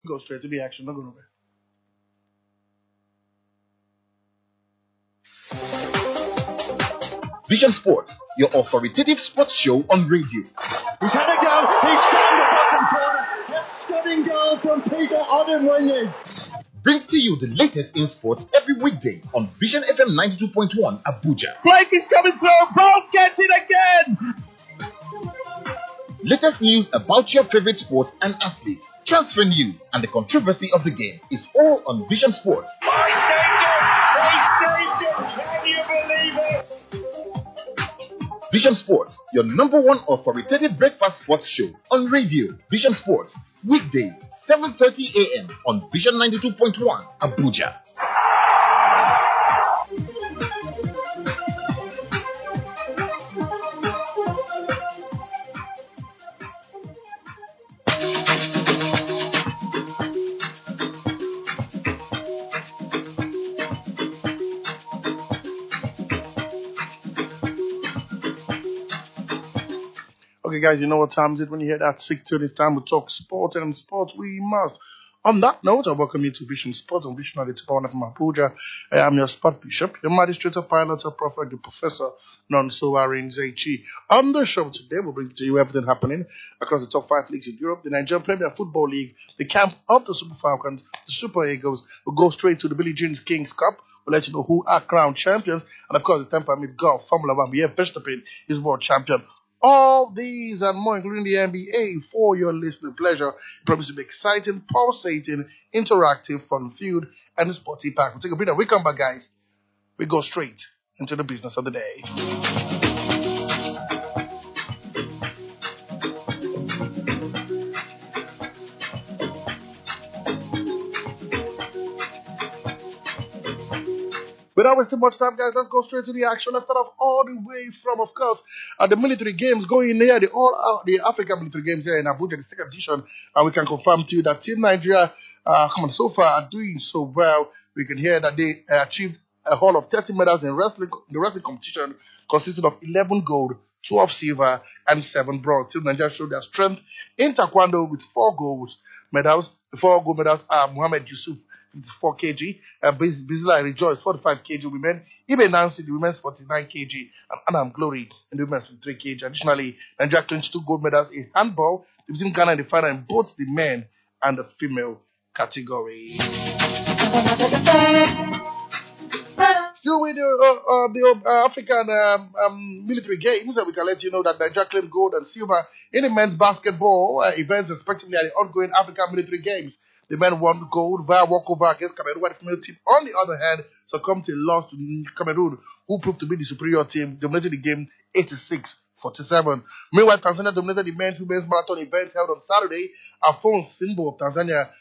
Go straight to the action. Not going Vision Sports, your authoritative sports show on radio. He's had a go. He's found the bottom corner. A stunning goal from Peter Odemwingie. Brings to you the latest in sports every weekday on Vision FM 92.1 Abuja. Blake is coming through. Bolt gets it again. Latest news about your favorite sports and athletes, transfer news, and the controversy of the game is all on Vision Sports. He saved it. Can you believe it? Vision Sports, your number one authoritative breakfast sports show on radio. Vision Sports, weekday, 7:30 a.m. on Vision 92.1 Abuja. Okay, guys, you know what time is it when you hear that 6:30? It's time we talk sport, and sport we must. On that note, I welcome you to Vision Sports on Vision at from Abuja. I am your sport bishop, your magistrate of pilots, of prophet, the professor, Nonso Arinzechi. On the show today, we'll bring to you everything happening across the top 5 leagues in Europe, the Nigerian Premier Football League, the camp of the Super Falcons, the Super Eagles. We'll go straight to the Billie Jean's Kings Cup. We'll let you know who are crowned champions, and of course, the Tampa Mid Golf Formula One. BF Verstappen is world champion. All these and more, including the NBA, for your listening pleasure. It promises to be exciting, pulsating, interactive, fun-filled, and sporty pack. We'll take a breather. We come back, guys. We go straight into the business of the day. Without wasting much time, guys, let's go straight to the action. Let's start off all the way from, of course, the military games going here, the African military games here in Abuja, the second edition. And we can confirm to you that Team Nigeria, so far are doing so well. We can hear that they achieved a haul of 30 medals in wrestling. The wrestling competition consisted of 11 gold, 12 silver, and 7 bronze. Team Nigeria showed their strength in taekwondo with 4 gold medals. The 4 gold medals are Muhammad Yusuf, 54 kg, Bizla Rejoice, 45 kg women, Ibe Nancy, the women's 49 kg, and Anam Glory in the women's 53 kg. Additionally, Nigeria clinched 2 gold medals in handball, dividing Ghana in the final in both the men and the female category. Still with the African military games, we can let you know that Nigeria claimed gold and silver in the men's basketball events, respectively, at the ongoing African military games. The men won gold via walkover against Cameroon, while the female team, on the other hand, succumbed to a loss to Cameroon, who proved to be the superior team, dominating the game 86-47. Meanwhile, Tanzania dominated the men's women's marathon event held on Saturday. Alphonse Simbo of Tanzania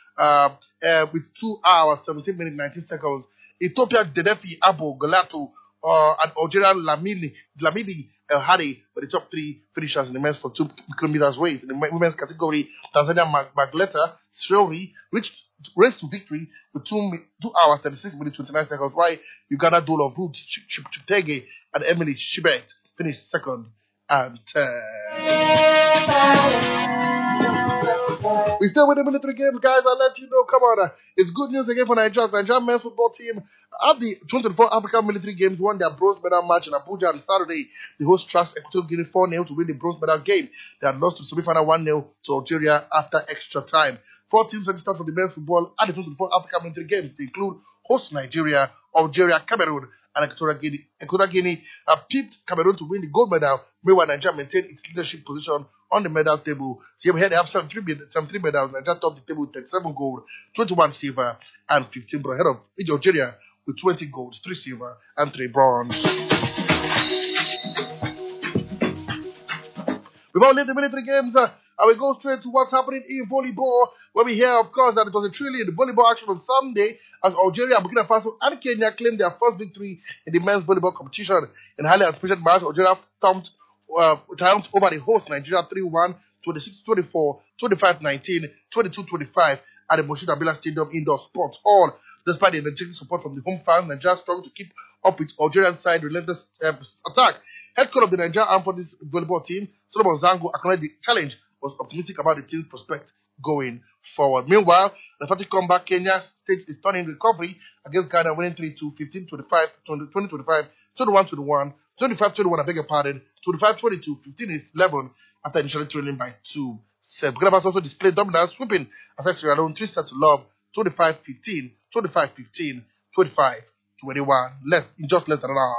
with 2 hours, 17 minutes, 19 seconds. Ethiopia Dedefi Abo Galato and Algerian Lamidi El Hadi were the top 3 finishers in the men's for 2 kilometers race. In the women's category, Tanzania Magleta Shrewry raced to victory with 2 hours, 36 minutes, 29 seconds, while Uganda Dolo Hood Chiptege and Emily Shibet finished second and third. We still with the military games, guys. I'll let you know. Come on. It's good news again for Nigeria. The Nigerian men's football team at the 2024 African military games won their bronze medal match in Abuja on Saturday. The host trashed Equatorial Guinea 4-0 to win the bronze medal game. They had lost to semi-final 1-0 to Algeria after extra time. 4 teams registered for the men's football at the 2024 African military games. They include host Nigeria, Algeria, Cameroon, and Equatorial Guinea. Equatorial Guinea pipped Cameroon to win the gold medal, meanwhile Nigeria maintained its leadership position on the medal table. So here they have 73 medals. Nigeria topped the table with 37 gold, 21 silver, and 15 bronze. Ahead of Algeria with 20 gold, 3 silver, and 3 bronze. We've all the military games, and we go straight to what's happening in volleyball, where we hear, of course, that it was a thrilling volleyball action on Sunday as Algeria, Burkina Faso, and Kenya claimed their first victory in the men's volleyball competition. In a highly anticipated match, Algeria triumphed over the host Nigeria 3-1, 26-24, 25-19, 22-25 at the Moshood Abiola Stadium Indoor Sports Hall. Despite the energetic support from the home fans, Nigeria struggled to keep up with Algerian side relentless attack. Head coach of the Nigerian Armed Forces volleyball team, Solomon Zango, acknowledged the challenge, was optimistic about the team's prospect going forward. Meanwhile, the emphatic comeback Kenya State is turning recovery against Ghana, winning 3-2, 15-25, 20-25, 21-21, 25-21, I beg your pardon, 25-22, 15-11 after initially trailing by 2 sets. Ghana also displayed dominance, sweeping as Sierra Leone 3 sets to love, 25-15, 25-15, 25-21, in just less than an hour.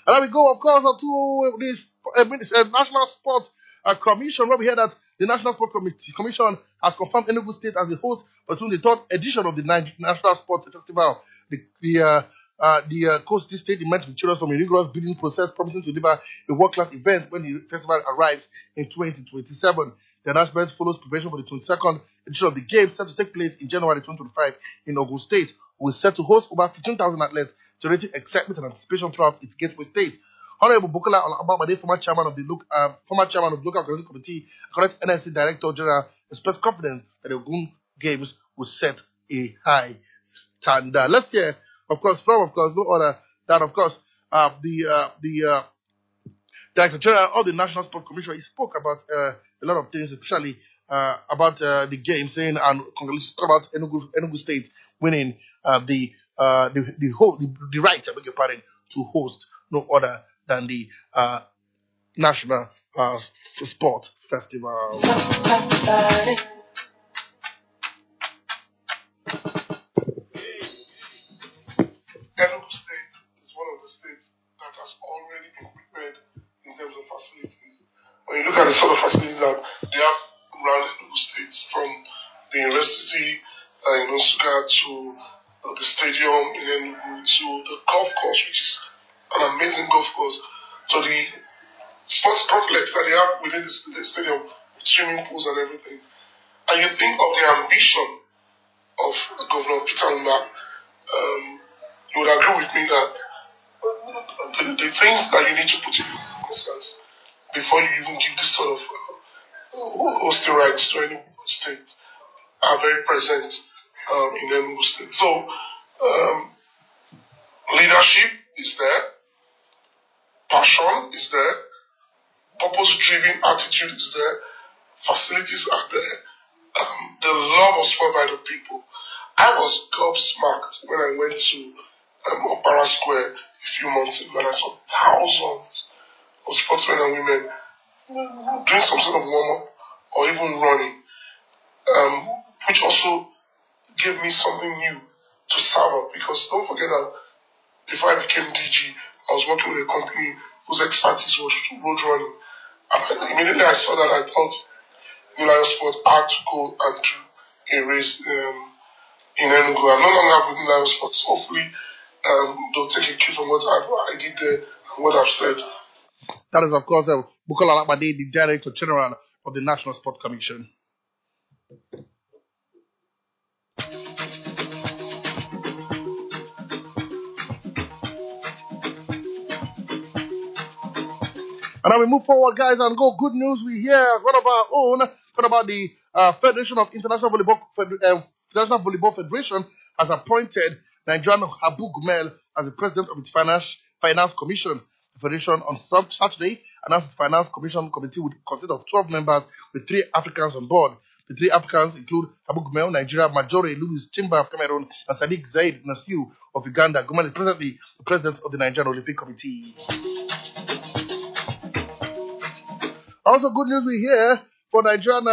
And now we go, of course, to this National Sports Commission, where we hear that the National Sports Commission has confirmed Enugu State as the host for the third edition of the National Sports Festival. The Coast State emerged victorious from a rigorous bidding process, promising to deliver a world-class event when the festival arrives in 2027. The announcement follows preparation for the 22nd edition of the Games, set to take place in January 2025 in Ogun State. We set to host over 15,000 athletes, generating excitement and anticipation throughout its gateway state. Honorable Bukola Olabamade, former chairman of the local organizing committee, correct NSC Director General, expressed confidence that the Ogun Games will set a high standard. Let's hear, no other than, the Director General of the National Sports Commission. He spoke about a lot of things, especially about the game, saying and about Enugu State winning the right, I beg your pardon, to host no other than the National Sport Festival. Enugu State is one of the states that has already been prepared in terms of facilities. When you look at the sort of facilities that they have around Enugu State, from the university in Nsukka to the stadium in Enugu to the golf course, which is an amazing golf course, to the sports complex that they have within the stadium with swimming pools and everything. And you think of the ambition of Governor Peter Mbah, you would agree with me that the things that you need to put in concerns before you even give this sort of hosting rights to any state are very present in Enugu State. So, leadership is there, passion is there, purpose-driven attitude is there, facilities are there, the love of sport by the people. I was gobsmacked when I went to Opera Square a few months ago, and I saw thousands of sportsmen and women doing some sort of warm-up or even running, which also gave me something new to serve up. Because don't forget that before I became DG, I was working with a company whose expertise was road running. And immediately I saw that, I thought New Lion Sports had to go and do a race in Enugu. I'm no longer with New Lion Sports. Hopefully, they'll take a cue from what I did there and what I've said. That is, of course, Bukola Olabamade, the Director General of the National Sports Commission. And now we move forward, guys, and go. Good news we hear one of our own, talking about the Federation of International Volleyball Federation has appointed Nigerian Habu Gumel as the president of its finance commission. The federation on Saturday announced its finance commission committee would consist of 12 members with 3 Africans on board. The 3 Africans include Habu Gumel, Nigeria, Majore Louis Chimba of Cameroon, and Sadiq Zaid Nasiu of Uganda. Gumel is presently the president of the Nigerian Olympic Committee. Also, good news we hear for Nigerian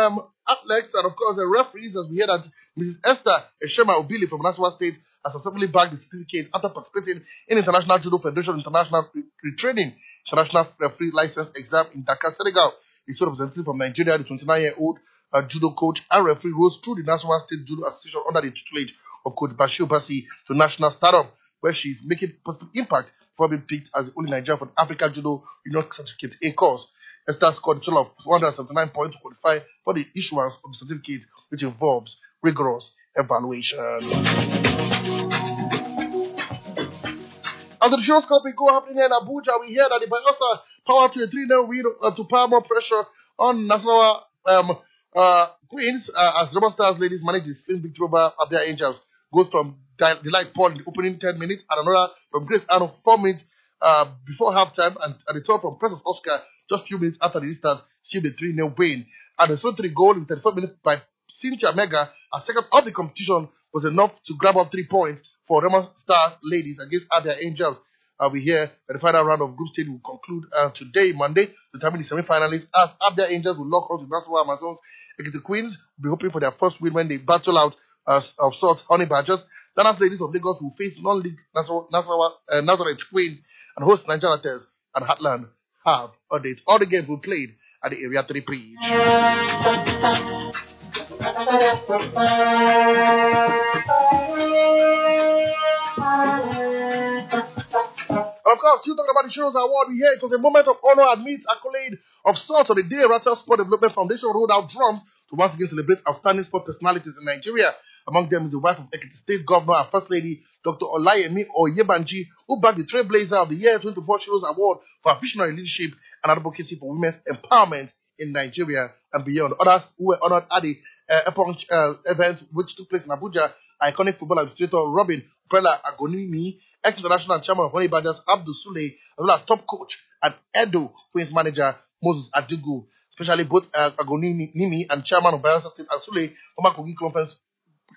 athletes and, of course, the referees, as we hear that Mrs. Esther Eshema Obili from Nasarawa State has successfully bagged the certificate after participating in International Judo Federation International Retraining International Referee License Exam in Dakar, Senegal. His representative from Nigeria, the 29-year-old judo coach and referee, rose through the Nasarawa State Judo Association under the tutelage of Coach Bashir Basi to national stardom, where she is making positive impact before being picked as the only Nigerian for the Africa Judo Union Certificate A course. Esther scored a total of 179 points to qualify for the issuance of the certificate, which involves rigorous evaluation. As the show scope go happening in Abuja, we hear that the Bayelsa power to a 3-0 win to power more pressure on Nasarawa Queens as Rubber Stars ladies manage the swing victory over Abia Angels. Goes from Delight Paul in the opening 10 minutes and another from Grace Arnold 4 minutes before halftime, and at the top from Precious Oscar just a few minutes after the restart, sealed the 3-0 win. And the 3 goal in 34 minutes by Cynthia Mega, a second of the competition, was enough to grab up 3 points for Rema Star ladies against Abia Angels. We hear that the final round of group stage will conclude today, Monday, to determine the semi-finalists, as Abia Angels will lock up with Nassau Amazons. The Queens will be hoping for their first win when they battle out of sorts Honey Badgers. Danas Ladies of Lagos will face non-league Nazareth Queens, and host Nigeria Test and Heartland have a date. All the games will be played at the Area 3 pitch. And of course, still talking about the Shiros Award, we hear it was a moment of honor and meet accolade of sorts on the day Rattle Sport Development Foundation rolled out drums to once again celebrate outstanding sport personalities in Nigeria. Among them is the wife of Ekiti State Governor and First Lady, Dr. Olayemi Oyebanji, who bagged the Trailblazer of the Year 24 Shiros Award for her visionary leadership and advocacy for women's empowerment in Nigeria and beyond. Others who were honored at the Eponch event, which took place in Abuja, iconic football administrator Robin Prela Agonimi, ex-international chairman of Honey Badgers Abdul Sule, as well as top coach and Edo Queens manager Moses Adigu. Especially both Agonimi and chairman of Bayelsa State and Sule, former Kogi Conference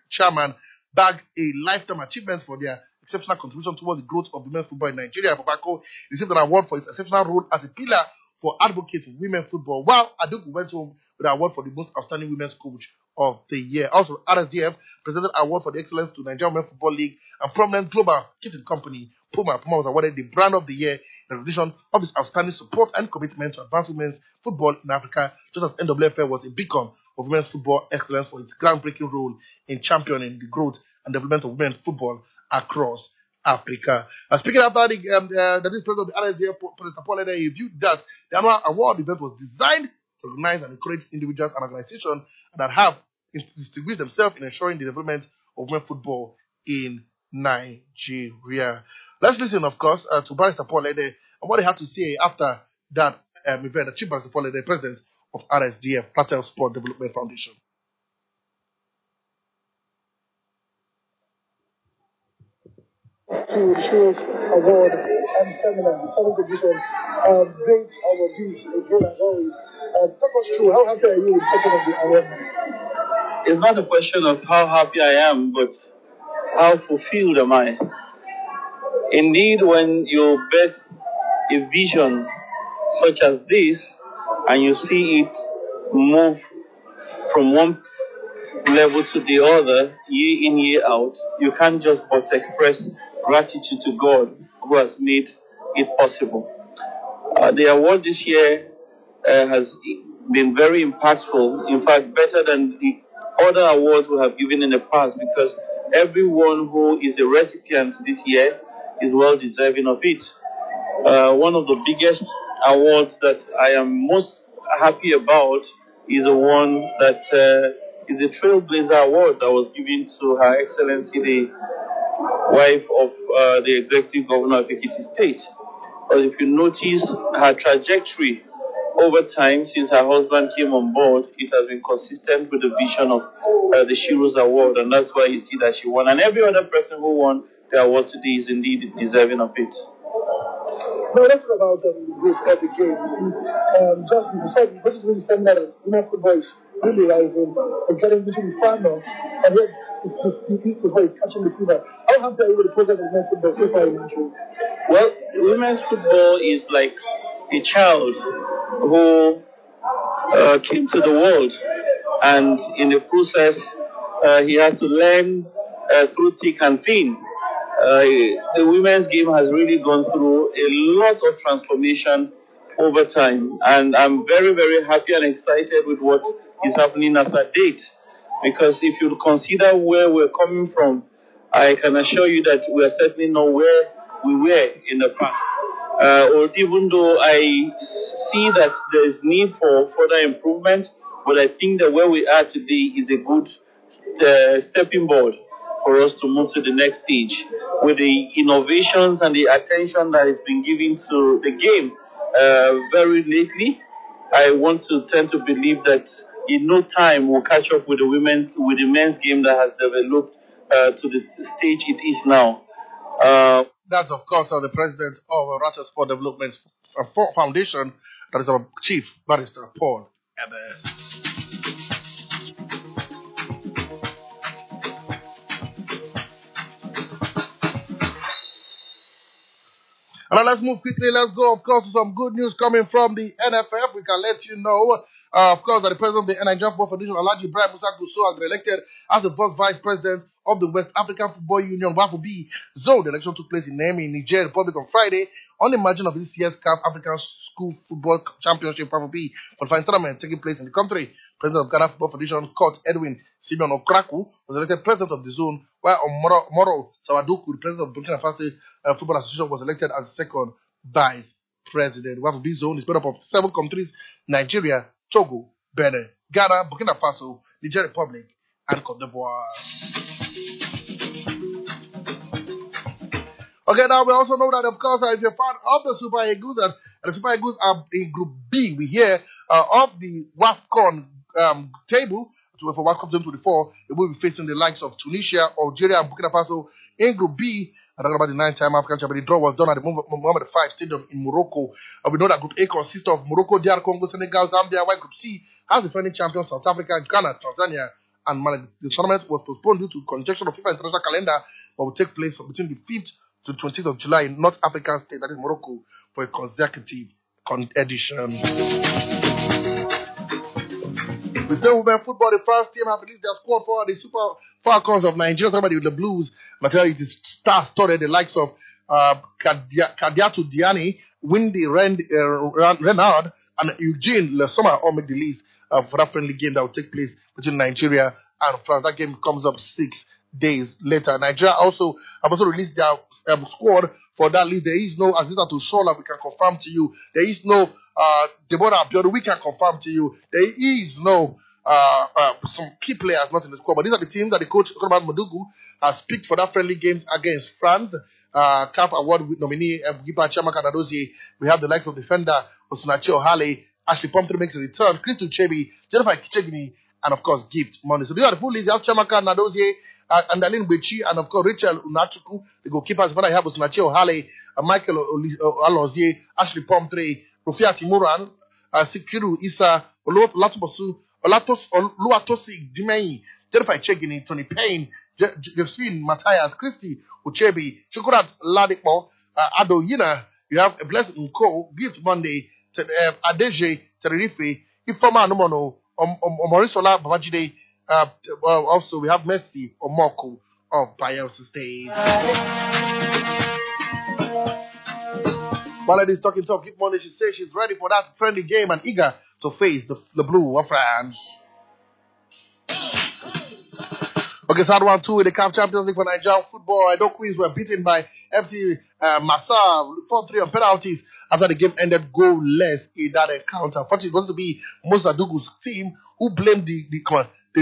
chairman, bagged a lifetime achievement for their exceptional contribution towards the growth of women's football in Nigeria. Babako received an award for his exceptional role as a pillar for advocates for women's football, while Adigu went home with an award for the most outstanding women's coach of the year. Also, RSDF presented an award for the excellence to Nigerian Women's Football League, and prominent global kitchen company Puma was awarded the brand of the year in recognition of its outstanding support and commitment to advance women's football in Africa, just as NWFL was a beacon of women's football excellence for its groundbreaking role in championing the growth and development of women's football across Africa. Speaking after the president of the RSDF, President Paul Ede, reviewed that the annual award event was designed to recognize and encourage individuals and organizations that have distinguished themselves in ensuring the development of women's football in Nigeria. Let's listen, of course, to Barrister Paul Ede and what they have to say after that event. The Chief Barrister Paul Ede, president of RSDF, Rattle Sport Development Foundation. To the Shiros Award and Seminar, the 7th edition, great awardees again as always. Talk us through, how happy are you with taking of the award? It's not a question of how happy I am, but how fulfilled am I? Indeed, when you bet a vision such as this, and you see it move from one level to the other, year in, year out, you can't just but express gratitude to God who has made it possible. The award this year has been very impactful, in fact, better than the other awards we have given in the past, because everyone who is a recipient this year is well deserving of it. One of the biggest awards that I am most happy about is the one that is the Trailblazer Award that was given to Her Excellency, the wife of the Executive Governor of Ekiti State. But if you notice her trajectory over time since her husband came on board, it has been consistent with the vision of the Shiros Award, and that's why you see that she won. And every other person who won the award today is indeed deserving of it. Now let's talk about the great of the game. Just besides what is really saying that women's football is really rising and getting into the final, and yet it's catching the fever. How happy are you with the progress of women's football so far in Nigeria? Well, women's football is like a child who came to the world, and in the process he has to learn through thick and thin. The women's game has really gone through a lot of transformation over time, and I'm very, very happy and excited with what is happening as a date, because if you consider where we're coming from, I can assure you that we are certainly not where we were in the past. Or even though I see that there is need for further improvement, but I think that where we are today is a good stepping board for us to move to the next stage. With the innovations and the attention that has been given to the game very lately, I want to tend to believe that in no time we'll catch up with the men's game that has developed to the stage it is now. That's, of course, the president of Rata Sport Development Foundation. That is our chief barrister, Paul Ebe. And now let's move quickly. Let's go, of course, to some good news coming from the NFF. We can let you know, of course, that the president of the Nigerian Football Federation, Alhaji Ibrahim Musa Gusau, has been elected as the first vice president of the West African Football Union, WAFB zone. The election took place in Niamey, Niger Republic on Friday on the margin of this year's CAF African School Football Championship WAFB qualifying tournament taking place in the country. President of Ghana Football Federation, Court Edwin Simeon Okraku, was elected president of the zone, while Omoro Sawadoku, the president of Burkina Faso Football Association, was elected as the second vice president. WAFB zone is made up of 7 countries: Nigeria, Togo, Benin, Ghana, Burkina Faso, Niger Republic, and Cote d'Ivoire. Okay, now we also know that, of course, if you're part of the Super Eagles, and the Super Eagles are in Group B, we hear of the WAFCON table for World Cup 2024. They will be facing the likes of Tunisia, Algeria, and Burkina Faso in Group B. And talking about the 9-time African champion, the draw was done at the Mohammed V Stadium in Morocco. We know that Group A consists of Morocco, DR Congo, Senegal, Zambia, while Group C has the defending champions South Africa, Ghana, Tanzania, and Mali. The tournament was postponed due to conjunction of FIFA international calendar, but will take place between the 5th to 20th of July in North African state, that is Morocco, for a consecutive edition. We say women football, the France team have released their squad for the Super Falcons of Nigeria. Talking about the Blues, I tell you, it is star-studded. The likes of Kadiatu Diani, Windy Renard, and Eugene Lesoma all make the list for that friendly game that will take place between Nigeria and France. That game comes up 6 days later. Nigeria have also released their squad for that list. There is no Aziza Tushola, we can confirm to you. There is no Deborah Abiodun, we can confirm to you. There is no some key players not in the squad. But these are the teams that the coach, Konoban Modugu, has picked for that friendly games against France. CAF Award nominee Gipa Chiamaka Nadozie. We have the likes of defender Osunachi Ohale, Ashley Pumphrey makes a return, Crystal Chebi, Jennifer Kichegini, and of course Gift Money. So these are the full list. You have Chiamaka Nadozie, Andalin Bechi, and of course Rachel Unachuku, the goalkeepers. Then I have Osunachi Ohale, Michael Alozie, Ashley Pumphrey, Rufia Timuran, Sikiru Isa, Oluwatosi Dimei, Jennifer Chegini, Tony Payne, Josephine Matthias, Christy Uchebi, Chukurat Ladipo, Ado Yina. You have a Blessed Nko, Gift Monday, Adeje Tenerife, Ifoma Nomono, Omorisola Babajide. Also, we have Mercy Omoko of Bayelsa State. While ladies talking talk, Gift Monday, she says she's ready for that friendly game and eager to face the Blue of France. Okay, so round 2 in the CAF Champions League for Nigerian football. Edo Queens were beaten by FC Massa 4-3 on penalties after the game ended goalless in that encounter. Unfortunately, it was going to be Musa Dugu's team who blamed the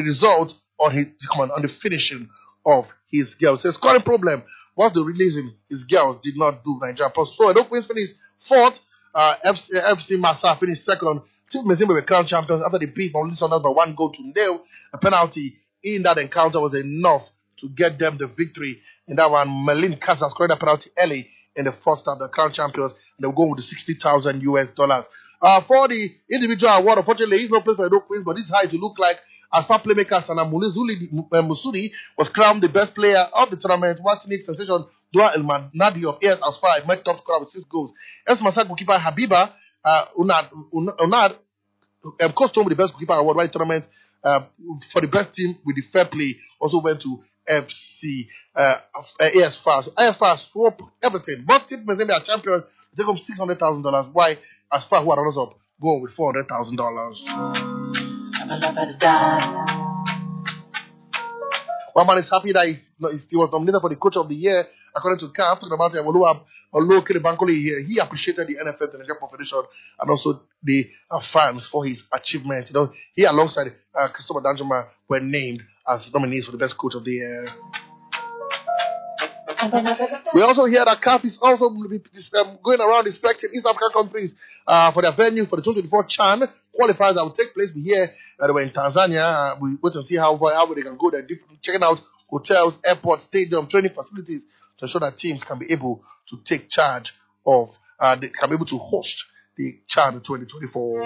result on on the finishing of his girls. So scoring problem was the releasing his girls did not do Nigeria. So Edo Queens finished 4th. FC Massa finished 2nd. Team Mazembe were crowned champions after they beat Mamelodi Sundowns by 1-0. A penalty in that encounter was enough to get them the victory. In that one, Melin Casa scored a penalty early in the first half. The crown champions, and they were going with the $60,000 US. For the individual award, unfortunately, there is no place for Edo Queens, but this is how it will look like as far playmaker Sana Musudi was crowned the best player of the tournament. Watching it sensation, Dua El Nadi of AS Asfar made top scorer with 6 goals. S. Masak goalkeeper Habiba Unad coached home with the best goalkeeper award right tournament for the best team with the fair play. Also went to FC AS Far. So AS Far swooped everything. Both teams Mazembe are champions. They take home $600,000. Why As Far, who are runners up, go with $400,000. One man is happy that he was nominated for the Coach of the Year according to CAF. Talking about he appreciated the NFF, the Nigerian Federation, and also the fans for his achievement. He alongside Christopher Danjuma were named as nominees for the best Coach of the Year. We also hear that CAF is also going around inspecting East African countries for their venue for the 2024 CHAN qualifiers that will take place. We hear that they were in Tanzania. We wait to see how they can go there, checking out hotels, airports, stadium, training facilities to ensure that teams can be able to take charge of, they can be able to host the CHAN 2024.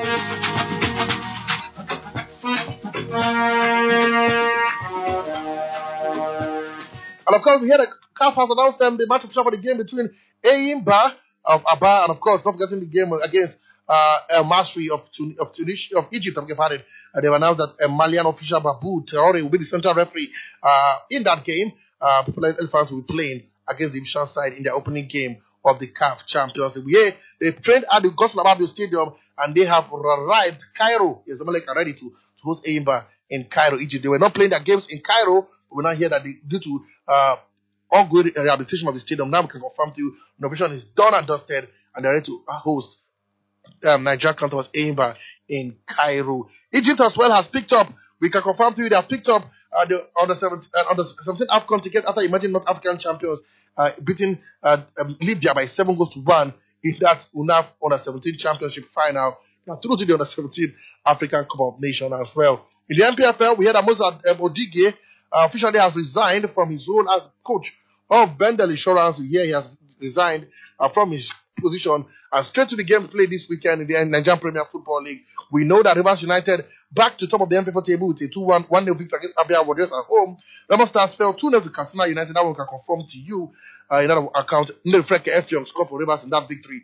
And of course, we had a CAF has announced the match official for the game between Eyimba of Aba and of course, not forgetting the game against El Masri of Tunisia, of Egypt. They've announced that a Malian official Babu Traore will be the central referee in that game. People like Elephants will be playing against the Egyptian side in their opening game of the CAF Champions League. They trained at the Gospel Ababio Stadium and they have arrived Cairo. Yes, Zamalek are ready to host Eyimba in Cairo, Egypt. They were not playing their games in Cairo. But we now hear that due to ongoing rehabilitation of the stadium, now we can confirm to you the operation is done and dusted and they're ready to host Nigeria counterparts Eyimba in Cairo. Egypt as well has picked up. We can confirm to you they have picked up the 17th AFCON ticket after emerging North African champions beating Libya by 7-1 in that UNAF Under-17 championship final. They are through to the Under-17 African Cup of Nations as well. In the MPFL, we heard that Moses Odige officially has resigned from his role as coach of Bendel Insurance. Here he has resigned from his position and straight to the game played this weekend in the Nigerian Premier Football League. We know that Rivers United back to top of the MPFL table with a 2-1 1-0 victory against Abia Warriors at home. Remo Stars fell 2-0 to Katsina United. That one can confirm to you in that account. Freke Effiong scored for Rivers in that victory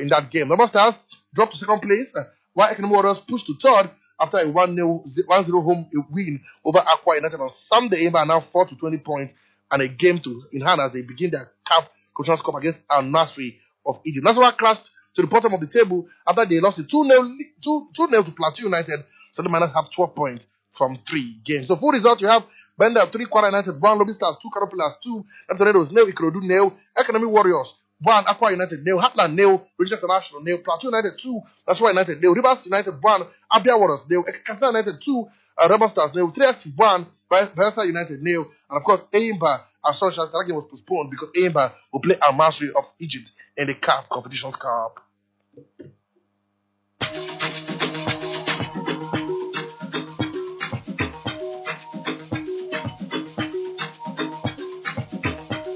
in that game. Remo Stars dropped to second place while Economic Warriors pushed to third after a 1-0 home win over Aqua United on Sunday. Eyimba are now 4 to 20 points and a game in hand as they begin their CAF Conference Cup against Al Nasri of Egypt. Nasarawa crashed to the bottom of the table after they lost the 2-0 to Plateau United, so the Miners have 12 points from 3 games. So full result, you have Bender 3, Kwara United 1, Lobby Stars 2, Caterpillars 2, Tornadoes 0, Ikorodu 0, Economic Warriors 1, Aqua United 0, Heartland 0, Rangers International 0, Plateau United 2, Nasarawa United 0, Rivers United 1, Abia Warriors 0, Katsina United 2, Rebel Stars 0, 3S 1, Bayelsa United 0, and of course Eyimba. As such as that game was postponed because Eyimba will play Al Masri of Egypt in the CAF Competitions Cup.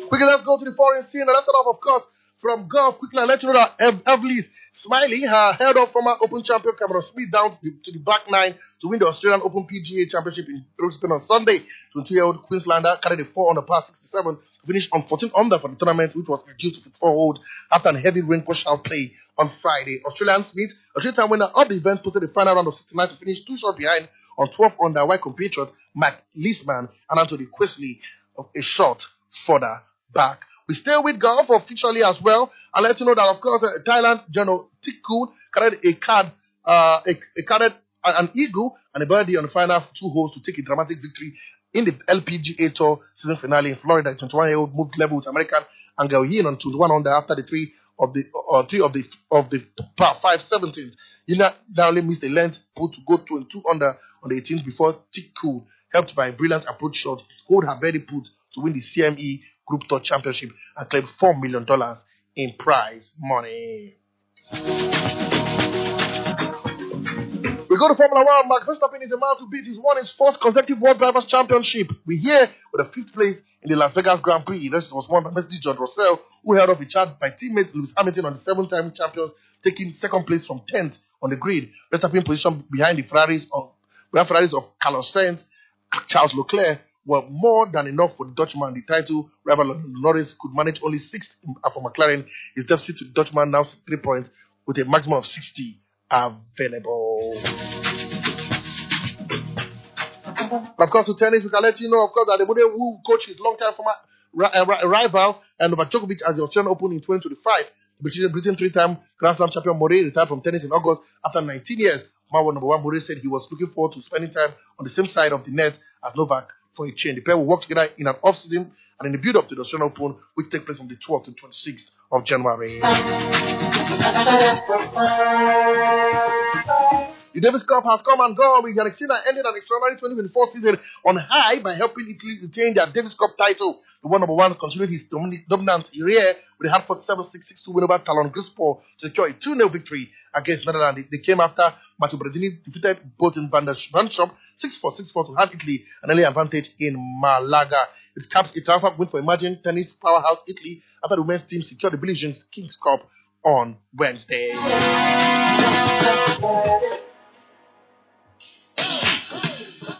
Quickly, let's go to the foreign scene. And let's start off, of course, from golf. Quickly, I'll let you know that Evely's Smiley held off former Open champion Cameron Smith down to the back 9 to win the Australian Open PGA Championship in Brisbane on Sunday. 22-year-old Queenslander carried a 4 under par 67 to finish on 14 under for the tournament, which was reduced to 54 holes after a heavy rain washout play on Friday. Australian Smith, a 3-time winner of the event, posted the final round of 69 to finish 2 shots behind on 12 under, while compatriot Matt Leisman and Anthony Quesley of a shot further back. We stay with golf officially as well. I'll let you know that, of course, Thailand General Tikku carried an eagle and a birdie on the final 2 holes to take a dramatic victory in the LPGA Tour season finale in Florida. 21-year-old moved level with American Angel Yin on 21 under after the 3 of the par 5 17th. He narrowly missed a length putt to go 22 under on the 18th before Tikku, helped by a brilliant approach shot, hold her birdie putt to win the CME Group Tour Championship and claimed $4 million in prize money. We go to Formula 1. Max Verstappen is a man to beat. He's won his 4th consecutive World Drivers' Championship. We're here with a 5th place in the Las Vegas Grand Prix. This was won by Mercedes George Russell, who held off a charge by teammate Lewis Hamilton on the 7-time champions, taking 2nd place from 10th on the grid. Verstappen position behind the Ferraris of Carlos Sainz, Charles Leclerc, were more than enough for the Dutchman. The title rival Norris could manage only 6th for McLaren. His deficit to the Dutchman now 3 points with a maximum of 60 available. Of course, to tennis, we can let you know, of course, that the model who coach his long-time former rival and Novak Djokovic as the Australian Open in 2025. The Britain 3-time Grand Slam champion Murray retired from tennis in August after 19 years. Number 1 Murray said he was looking forward to spending time on the same side of the net as Novak for a change. The pair will work together in an off-season and in the build-up to the Australian Open, which takes place on the 12th to 26th of January. The Davis Cup has come and gone, with Yannick ended an extraordinary 2024 season on high by helping Italy retain their Davis Cup title. The number 1 continued his dominant career with a Hartford 7-6-6-2 win over Talon Grispol to secure a 2-0 victory against Netherlands. They came after Matteo Berrettini defeated Botan van der Schop 6-4, 6-4 to hand Italy an early advantage in Malaga. It caps a triumphant win for emerging tennis powerhouse Italy after the women's team secured the Billie Jean Kings Cup on Wednesday.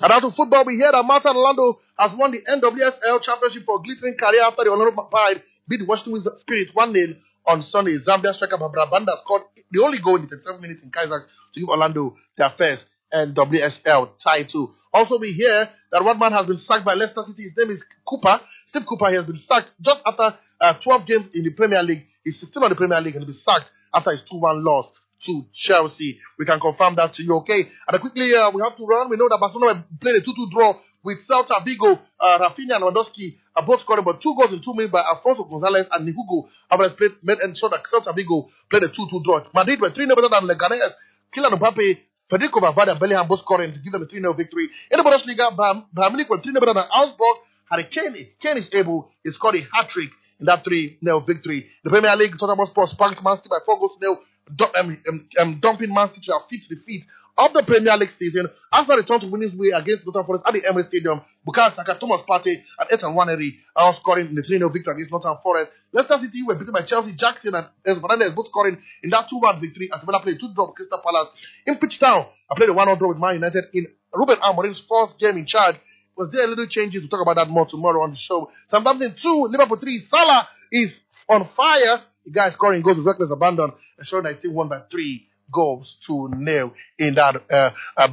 And out of football, we hear that Martin Orlando has won the NWSL Championship for a glittering career after the Orlando Pride beat Washington Wizards Spirit 1-0 on Sunday. Zambia striker Barbara Banda scored the only goal in the 37 minutes in Kaiser to give Orlando their first NWSL title. Also, we hear that one man has been sacked by Leicester City. His name is Cooper. Steve Cooper. He has been sacked just after 12 games in the Premier League. He's still on the Premier League and he'll be sacked after his 2-1 loss to Chelsea. We can confirm that to you, okay? And quickly, we have to run. We know that Barcelona played a 2-2 draw with Celta Vigo. Rafinha and Lewandowski are both scoring, but 2 goals in 2 minutes by Alfonso Gonzalez and Hugo Alvarez made ensure that Celta Vigo played a 2-2 draw. Madrid were 3-0 better than Leganés. Kylian Mbappe, Federico Valverde and Bellingham both scoring to give them a 3-0 victory. In the Bundesliga, Bayern Munich were 3-0 better than Augsburg. Harry Kane is able. He scored a hat-trick in that 3-0 victory. The Premier League, Tottenham Hotspur spanked Man City by 4 goals to 0. Dumping Man City at 5th defeat of the Premier League season. After return to winning way against Nottingham Forest at the Emirates Stadium, Bukayo Saka, Thomas Partey and Ethan Nwaneri are all scoring in the 3-0 victory against Nottingham Forest. Leicester City were beaten by Chelsea. Jackson and Enzo Fernandez both scoring in that 2-1 victory as Villa played 2 draw with Crystal Palace. In Pitchtown, I played a 1-0 draw with Man United in Ruben Amorim's first game in charge. Was there a little changes? We'll talk about that more tomorrow on the show. Southampton 2, Liverpool 3. Salah is on fire. The guy scoring goals with reckless abandon, ensuring that he still won by 3 goals to 0 in that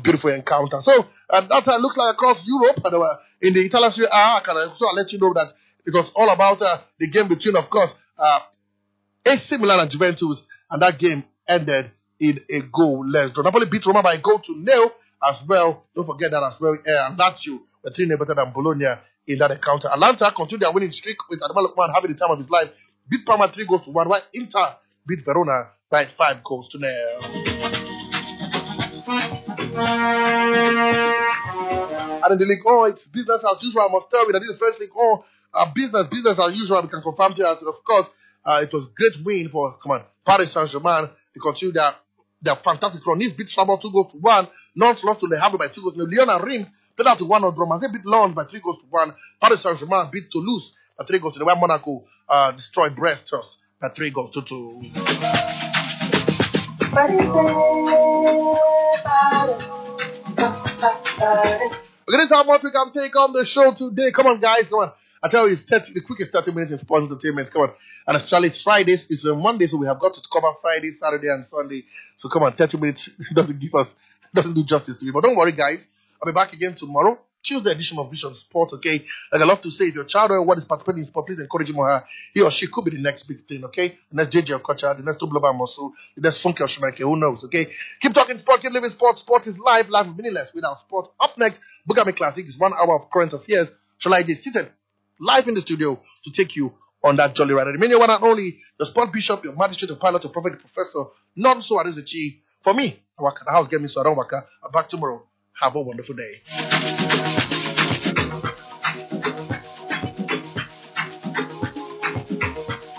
beautiful encounter. So that's how it looks like across Europe. And in the Italian Serie A, I'll let you know that it was all about the game between, of course, AC Milan and Juventus, and that game ended in a goalless draw. Napoli beat Roma by a goal to 0 as well. Don't forget that as well. And Lazio were 3-0 better than Bologna in that encounter. Atalanta continued their winning streak with Ademola Lookman having the time of his life. Beat Parma 3 goals to 1, while Inter beat Verona by 5 goals to 0. And in the League, it's business as usual. I must tell you that this is French League. Business as usual. We can confirm to you, of course, it was a great win for Paris Saint-Germain. They continue their fantastic run. Nice beat Strasbourg 2 goals to 1. Nantes lost to Le Havre by 2 goals to 0. Lyon and Reims played out to 1-0 draw. Marseille beat Lens by 3 goals to 1. Paris Saint-Germain beat Toulouse by 3 goals to 0. While Monaco destroyed Brest by 3 goals to 2. Okay, this is how much we can take on the show today. Come on, guys, come on. I tell you, it's the quickest 30 minutes in sports entertainment. Come on. And especially it's Fridays. It's a Monday, so we have got to cover Friday, Saturday, and Sunday. So come on, 30 minutes doesn't do justice to me. But don't worry, guys. I'll be back again tomorrow. Tuesday edition of Vision Sports, okay? Like I love to say, if your child or what is participating in sport, please encourage him or her. He or she could be the next big thing, okay? The next JJ Okocha, the next Global Muscle, the next Funky Oshimanke, who knows, okay? Keep talking sport, keep living sport. Sport is life is meaningless without sport. Up next, Bugami Classic is 1 hour of current affairs. Shalai is seated live in the studio to take you on that jolly ride. Remain your one and only, the sport bishop, your magistrate, your pilot, your prophet, your professor, none so Arizachi. For me, I work at the house, get me so I don't work. I'm back tomorrow. Have a wonderful day.